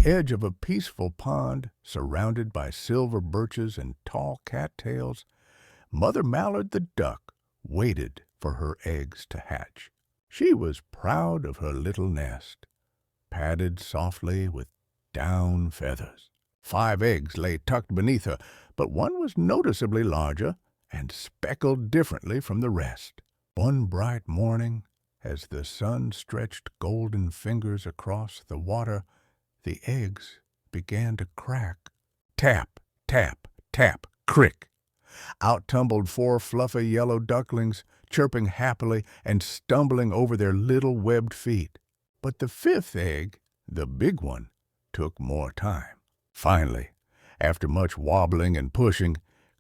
edge of a peaceful pond, surrounded by silver birches and tall cattails, Mother Mallard the duck waited for her eggs to hatch. She was proud of her little nest, padded softly with down feathers. 5 eggs lay tucked beneath her, but one was noticeably larger and speckled differently from the rest. One bright morning, as the sun stretched golden fingers across the water, the eggs began to crack. Tap, tap, tap, crick! Out tumbled 4 fluffy yellow ducklings, chirping happily and stumbling over their little webbed feet. But the 5th egg, the big one, took more time. Finally, after much wobbling and pushing,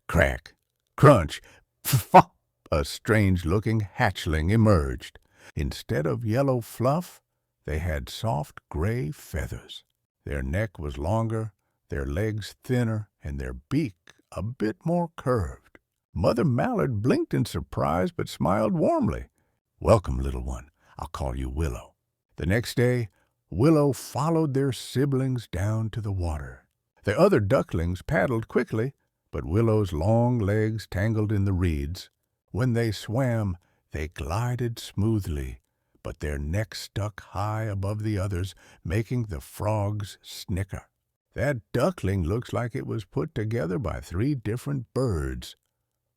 crack, crunch, flop, a strange-looking hatchling emerged. Instead of yellow fluff, they had soft gray feathers. Their neck was longer, their legs thinner, and their beak a bit more curved. Mother Mallard blinked in surprise but smiled warmly. "Welcome, little one. I'll call you Willow." The next day, Willow followed their siblings down to the water. The other ducklings paddled quickly, but Willow's long legs tangled in the reeds. When they swam, they glided smoothly, but their necks stuck high above the others, making the frogs snicker. "That duckling looks like it was put together by 3 different birds,"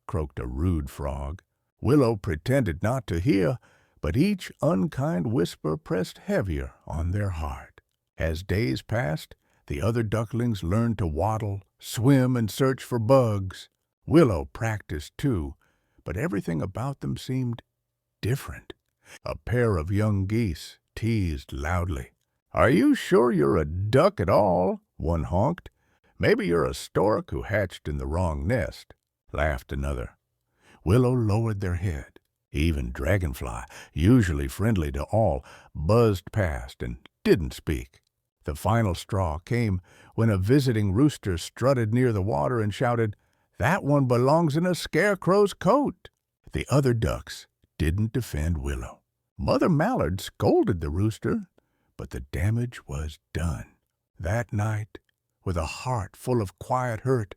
croaked a rude frog. Willow pretended not to hear, but each unkind whisper pressed heavier on their heart. As days passed, the other ducklings learned to waddle, swim, and search for bugs. Willow practiced too, but everything about them seemed different. A pair of young geese teased loudly. "Are you sure you're a duck at all?" one honked. "Maybe you're a stork who hatched in the wrong nest," laughed another. Willow lowered their head. Even Dragonfly, usually friendly to all, buzzed past and didn't speak. The final straw came when a visiting rooster strutted near the water and shouted, "That one belongs in a scarecrow's coat." The other ducks didn't defend Willow. Mother Mallard scolded the rooster, but the damage was done. That night, with a heart full of quiet hurt,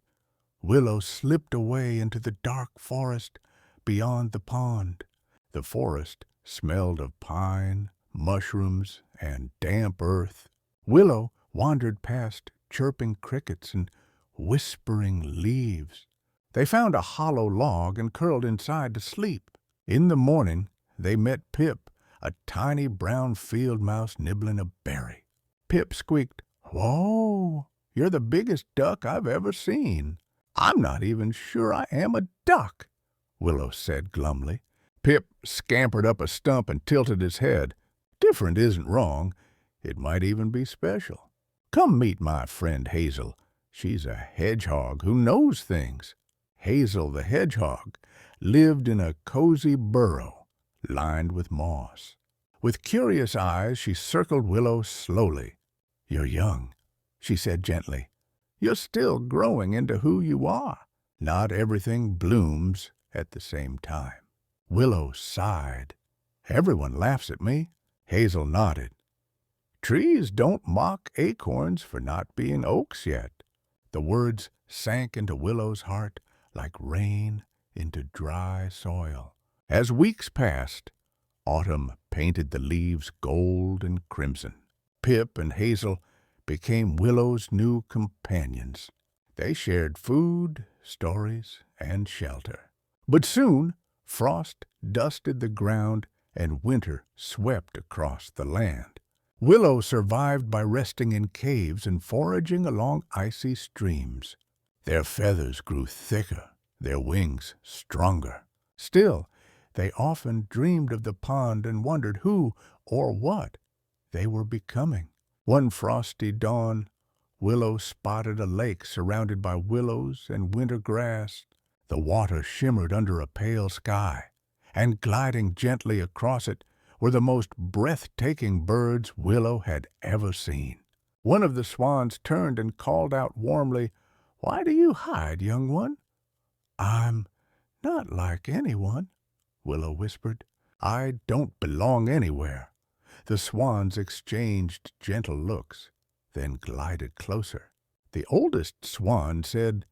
Willow slipped away into the dark forest beyond the pond. The forest smelled of pine, mushrooms, and damp earth. Willow wandered past chirping crickets and whispering leaves. They found a hollow log and curled inside to sleep. In the morning, they met Pip, a tiny brown field mouse nibbling a berry. Pip squeaked, "Whoa, you're the biggest duck I've ever seen." "I'm not even sure I am a duck," Willow said glumly. Pip scampered up a stump and tilted his head. "Different isn't wrong. It might even be special. Come meet my friend Hazel. She's a hedgehog who knows things." Hazel the hedgehog lived in a cozy burrow lined with moss. With curious eyes, she circled Willow slowly. "You're young," she said gently. "You're still growing into who you are. Not everything blooms at the same time." Willow sighed. "Everyone laughs at me." Hazel nodded. "Trees don't mock acorns for not being oaks yet." The words sank into Willow's heart like rain into dry soil. As weeks passed, autumn painted the leaves gold and crimson. Pip and Hazel became Willow's new companions. They shared food, stories, and shelter. But soon, frost dusted the ground and winter swept across the land. Willow survived by resting in caves and foraging along icy streams. Their feathers grew thicker, their wings stronger. Still, they often dreamed of the pond and wondered who or what they were becoming. One frosty dawn, Willow spotted a lake surrounded by willows and winter grass. The water shimmered under a pale sky, and gliding gently across it were the most breathtaking birds Willow had ever seen. One of the swans turned and called out warmly, "Why do you hide, young one?" "I'm not like anyone," Willow whispered. "I don't belong anywhere." The swans exchanged gentle looks. then glided closer. The oldest swan said,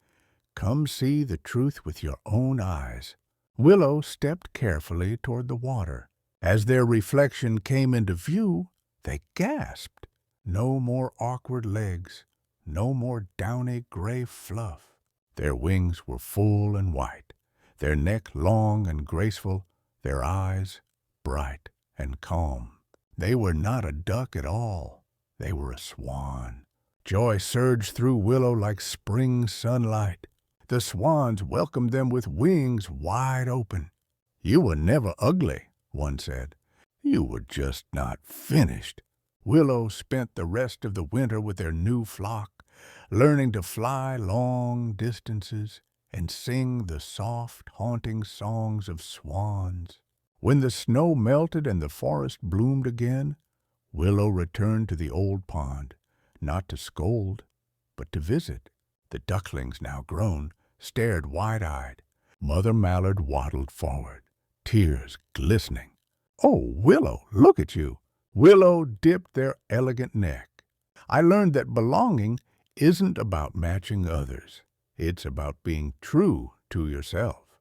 "Come see the truth with your own eyes." Willow stepped carefully toward the water. As their reflection came into view, they gasped. No more awkward legs, no more downy gray fluff. Their wings were full and white, their neck long and graceful, their eyes bright and calm. They were not a duck at all. They were a swan. Joy surged through Willow like spring sunlight. The swans welcomed them with wings wide open. "You were never ugly," one said. "You were just not finished." Willow spent the rest of the winter with their new flock, learning to fly long distances and sing the soft, haunting songs of swans. When the snow melted and the forest bloomed again, Willow returned to the old pond, not to scold, but to visit. The ducklings, now grown, stared wide-eyed. Mother Mallard waddled forward, tears glistening. "Oh, Willow, look at you." Willow dipped their elegant neck. "I learned that belonging isn't about matching others. It's about being true to yourself."